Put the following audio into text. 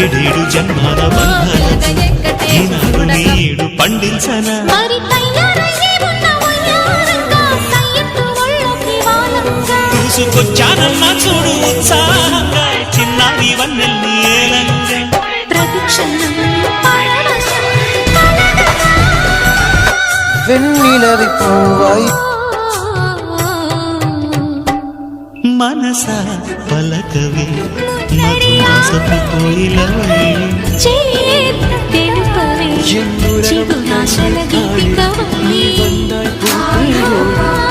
ఏడేడు జన్మాల బంధాలకు ఈనాడు నేడు పండించనా చూసుకొచ్చానన్నా చూడు ఉత్సాహంగా చిన్నారి వన్నెల్ని ఏలంగా వెన్నెలవి పువ్వై మనసా పలకవే మధుమాసపు కోయిలవై ఎన్నురగం